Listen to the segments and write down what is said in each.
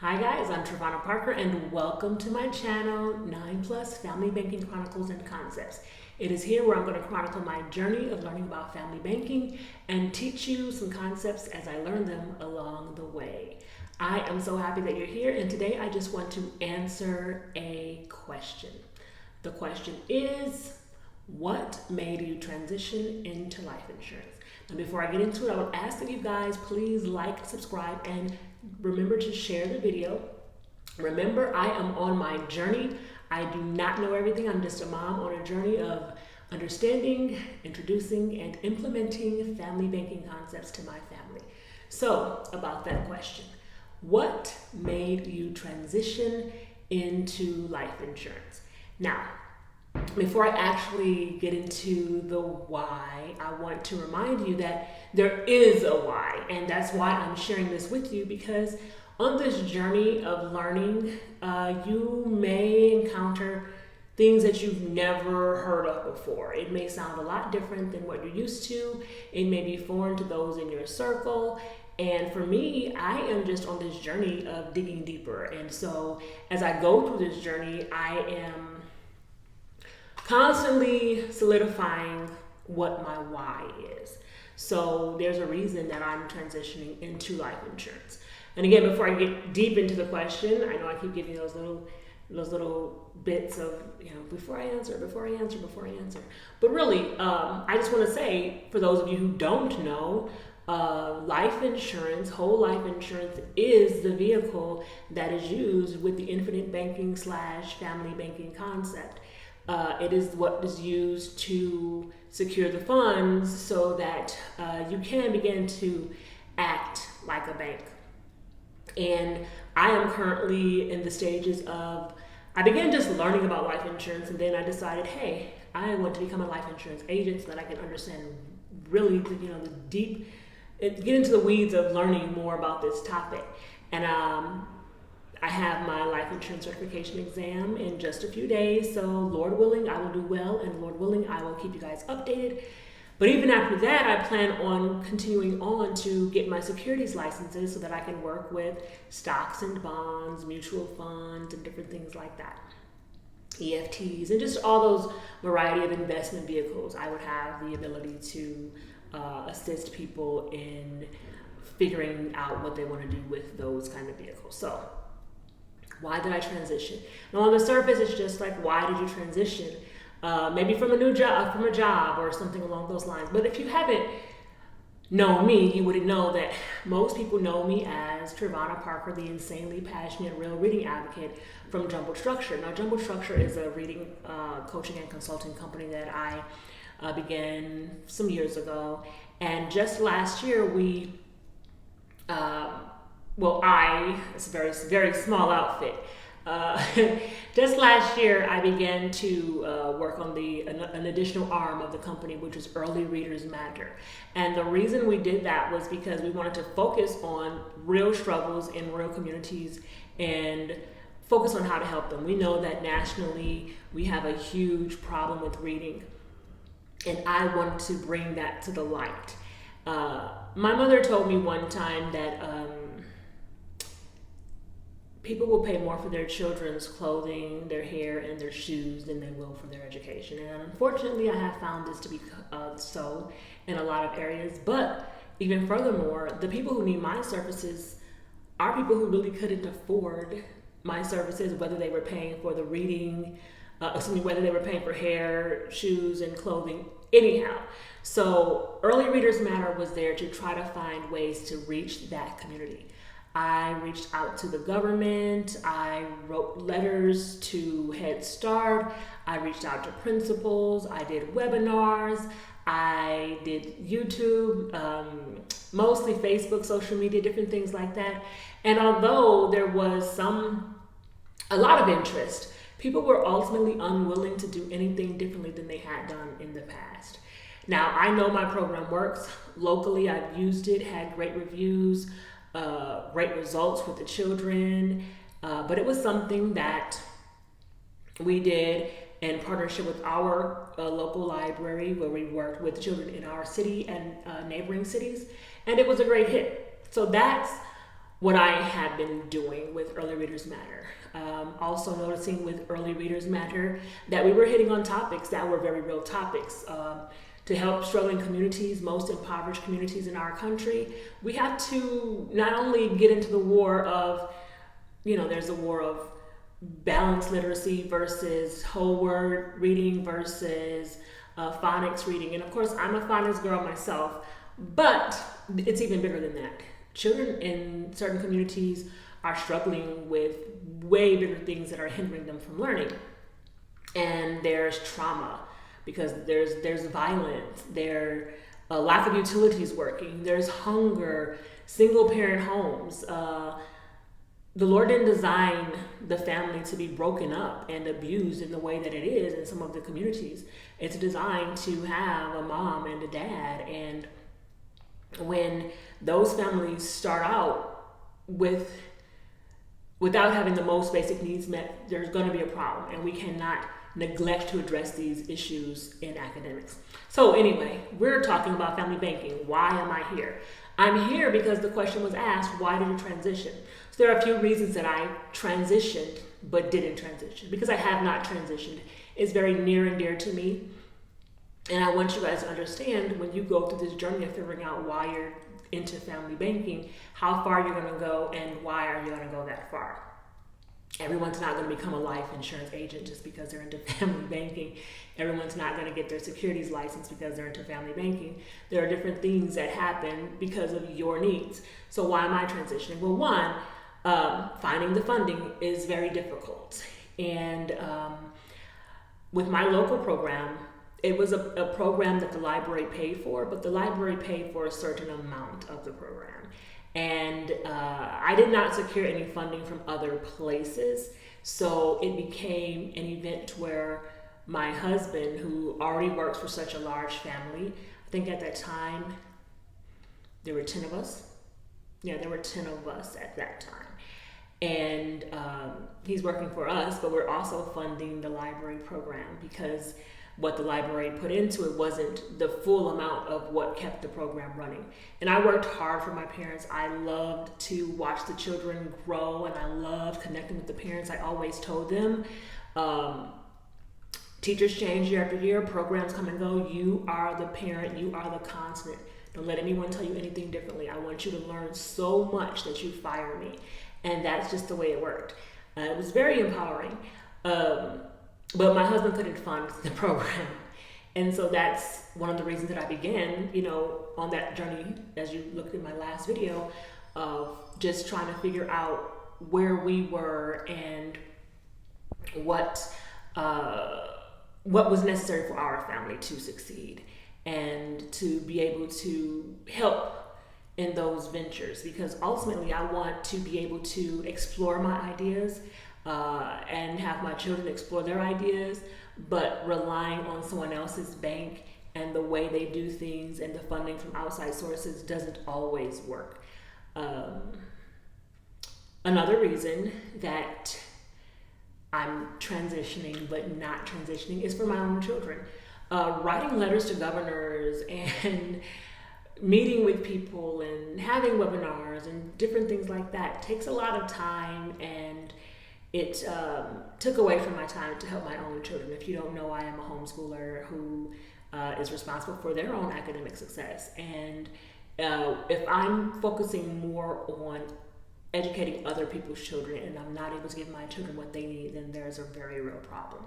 Hi guys, I'm Trevonna Parker and welcome to my channel, 9 Plus Family Banking Chronicles and Concepts. It is here where I'm going to chronicle my journey of learning about family banking and teach you some concepts as I learn them along the way. I am so happy that you're here, and today I just want to answer a question. The question is, what made you transition into life insurance? And before I get into it, I would ask that you guys please like, subscribe, and remember to share the video. Remember, I am on my journey. I do not know everything. I'm just a mom on a journey of understanding, introducing, and implementing family banking concepts to my family. So, about that question, what made you transition into life insurance? Now, before I actually get into the why, I want to remind you that there is a why, and that's why I'm sharing this with you, because on this journey of learning, you may encounter things that you've never heard of before. It may sound a lot different than what you're used to. It may be foreign to those in your circle. And for me, I am just on this journey of digging deeper. And so as I go through this journey, I am constantly solidifying what my why is. So there's a reason that I'm transitioning into life insurance. And again, before I get deep into the question, I know I keep giving those little bits of, before I answer. But really, I just want to say, for those of you who don't know, life insurance, whole life insurance, is the vehicle that is used with the infinite banking / family banking concept. It is what is used to secure the funds so that you can begin to act like a bank. And I am currently in the stages of, I began just learning about life insurance, and then I decided, hey, I want to become a life insurance agent so that I can understand really the deep, get into the weeds of learning more about this topic. And I have my life insurance certification exam in just a few days, so Lord willing, I will do well, and Lord willing, I will keep you guys updated. But even after that, I plan on continuing on to get my securities licenses so that I can work with stocks and bonds, mutual funds, and different things like that. EFTs, and just all those variety of investment vehicles. I would have the ability to assist people in figuring out what they want to do with those kind of vehicles. So, why did I transition? Now, on the surface, it's just like, why did you transition? Maybe from a job or something along those lines. But if you haven't known me, you wouldn't know that most people know me as Trevonna Parker, the insanely passionate real reading advocate from Jumbled Structure. Now, Jumbled Structure is a reading, coaching, and consulting company that I began some years ago. And just last year, it's a very, very small outfit. Just last year, I began to work on an additional arm of the company, which is Early Readers Matter. And the reason we did that was because we wanted to focus on real struggles in real communities and focus on how to help them. We know that nationally, we have a huge problem with reading, and I wanted to bring that to the light. My mother told me one time that people will pay more for their children's clothing, their hair, and their shoes than they will for their education. And unfortunately, I have found this to be so in a lot of areas. But even furthermore, the people who need my services are people who really couldn't afford my services, whether they were paying for the reading, whether they were paying for hair, shoes, and clothing, anyhow. So Early Readers Matter was there to try to find ways to reach that community. I reached out to the government, I wrote letters to Head Start, I reached out to principals, I did webinars, I did YouTube, mostly Facebook, social media, different things like that. And although there was a lot of interest, people were ultimately unwilling to do anything differently than they had done in the past. Now, I know my program works. Locally, I've used it, had great reviews, great results with the children, but it was something that we did in partnership with our local library, where we worked with children in our city and neighboring cities, and it was a great hit. So that's what I have been doing with Early Readers Matter. Also noticing with Early Readers Matter that we were hitting on topics that were very real topics. To help struggling communities, most impoverished communities in our country, we have to not only get into the war of, there's a war of balanced literacy versus whole word reading versus phonics reading. And of course, I'm a phonics girl myself, but it's even bigger than that. Children in certain communities are struggling with way bigger things that are hindering them from learning. And there's trauma because there's violence, there's a lack of utilities working, there's hunger, single parent homes. The Lord didn't design the family to be broken up and abused in the way that it is in some of the communities. It's designed to have a mom and a dad. And when those families start out without having the most basic needs met, there's going to be a problem. And we cannot neglect to address these issues in academics. So anyway, we're talking about family banking. Why am I here? I'm here because the question was asked, why did you transition? So there are a few reasons that I transitioned but didn't transition, because I have not transitioned. It's very near and dear to me. And I want you guys to understand, when you go through this journey of figuring out why you're into family banking, how far you're going to go and why are you going to go that far. Everyone's not going to become a life insurance agent just because they're into family banking. Everyone's not going to get their securities license because they're into family banking. There are different things that happen because of your needs. So why am I transitioning? Well, one, finding the funding is very difficult. And with my local program, it was a program that the library paid for, but the library paid for a certain amount of the program. And I did not secure any funding from other places. So it became an event where my husband, who already works for such a large family, I think at that time there were 10 of us. Yeah, there were 10 of us at that time. And he's working for us, but we're also funding the library program because what the library put into it wasn't the full amount of what kept the program running. And I worked hard for my parents. I loved to watch the children grow, and I loved connecting with the parents. I always told them, teachers change year after year, programs come and go. You are the parent, you are the constant. Don't let anyone tell you anything differently. I want you to learn so much that you fire me. And that's just the way it worked. It was very empowering. But my husband couldn't fund the program. And so that's one of the reasons that I began, on that journey, as you looked at my last video, of just trying to figure out where we were and what was necessary for our family to succeed and to be able to help in those ventures, because ultimately I want to be able to explore my ideas and have my children explore their ideas, but relying on someone else's bank and the way they do things and the funding from outside sources doesn't always work. Another reason that I'm transitioning but not transitioning is for my own children. Writing letters to governors and meeting with people and having webinars and different things like that takes a lot of time, and it took away from my time to help my own children. If you don't know, I am a homeschooler who is responsible for their own academic success. And if I'm focusing more on educating other people's children and I'm not able to give my children what they need, then there's a very real problem.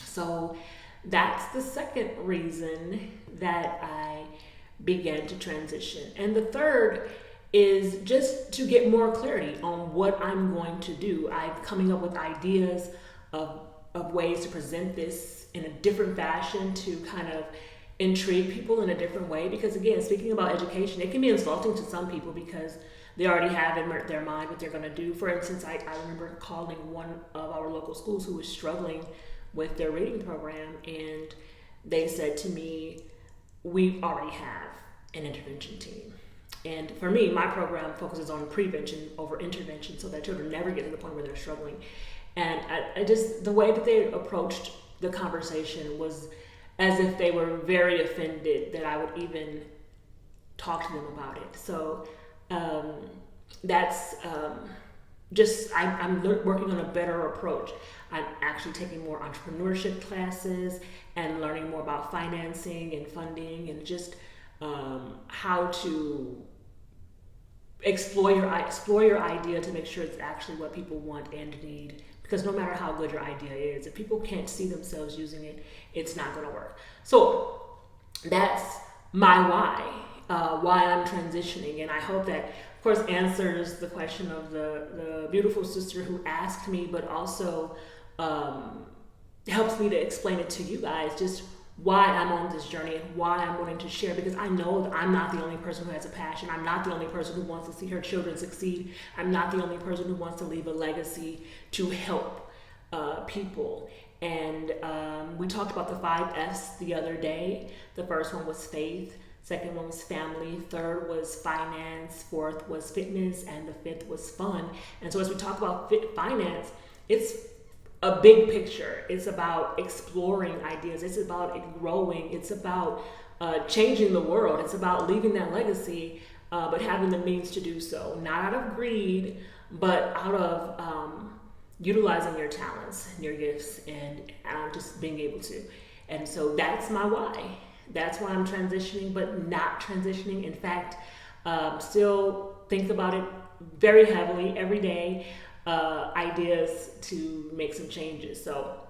So that's the second reason that I began to transition. And the third is just to get more clarity on what I'm going to do. I'm coming up with ideas of ways to present this in a different fashion to kind of intrigue people in a different way. Because again, speaking about education, it can be insulting to some people because they already have in their mind what they're going to do. For instance, I remember calling one of our local schools who was struggling with their reading program, and they said to me, we already have an intervention team. And for me, my program focuses on prevention over intervention so that children never get to the point where they're struggling. And I just, the way that they approached the conversation was as if they were very offended that I would even talk to them about it. So that's I'm working on a better approach. I'm actually taking more entrepreneurship classes and learning more about financing and funding and just how to explore your idea to make sure it's actually what people want and need. Because no matter how good your idea is, if people can't see themselves using it, it's not going to work. So that's my why I'm transitioning, and I hope that, of course, answers the question of the beautiful sister who asked me, but also helps me to explain it to you guys, just why I'm on this journey and why I'm wanting to share, because I know that I'm not the only person who has a passion. I'm not the only person who wants to see her children succeed. I'm not the only person who wants to leave a legacy to help people. And we talked about the 5 F's the other day. The first one was faith. Second one was family. Third was finance. Fourth was fitness. And the fifth was fun. And so as we talk about finance, it's a big picture. It's about exploring ideas. It's about it growing. It's about changing the world. It's about leaving that legacy, but having the means to do so. Not out of greed, but out of utilizing your talents and your gifts and just being able to. And so that's my why. That's why I'm transitioning, but not transitioning. In fact, still think about it very heavily every day. Ideas to make some changes. So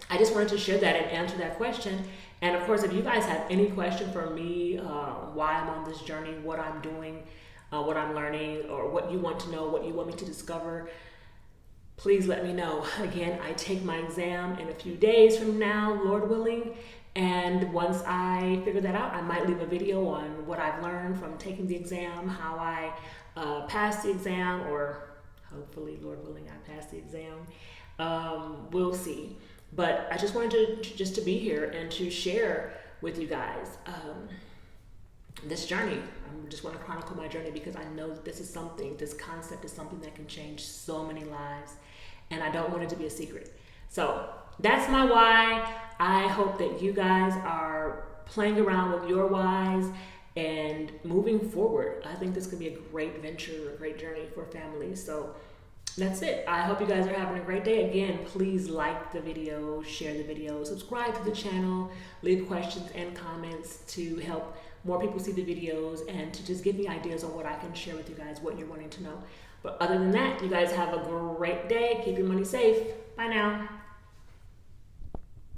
I just wanted to share that and answer that question. And of course, if you guys have any question for me, why I'm on this journey, what I'm doing, what I'm learning, or what you want to know, what you want me to discover, please let me know. Again, I take my exam in a few days from now, Lord willing. And once I figure that out, I might leave a video on what I've learned from taking the exam, how I passed the exam, or hopefully, Lord willing, I pass the exam. We'll see. But I just wanted to be here and to share with you guys this journey. I just want to chronicle my journey because I know that this concept is something that can change so many lives. And I don't want it to be a secret. So that's my why. I hope that you guys are playing around with your whys and moving forward. I think this could be a great venture, a great journey for families. So that's it. I hope you guys are having a great day. Again, please like the video, share the video, subscribe to the channel, leave questions and comments to help more people see the videos and to just give me ideas on what I can share with you guys, what you're wanting to know. But other than that, you guys have a great day. Keep your money safe. Bye now.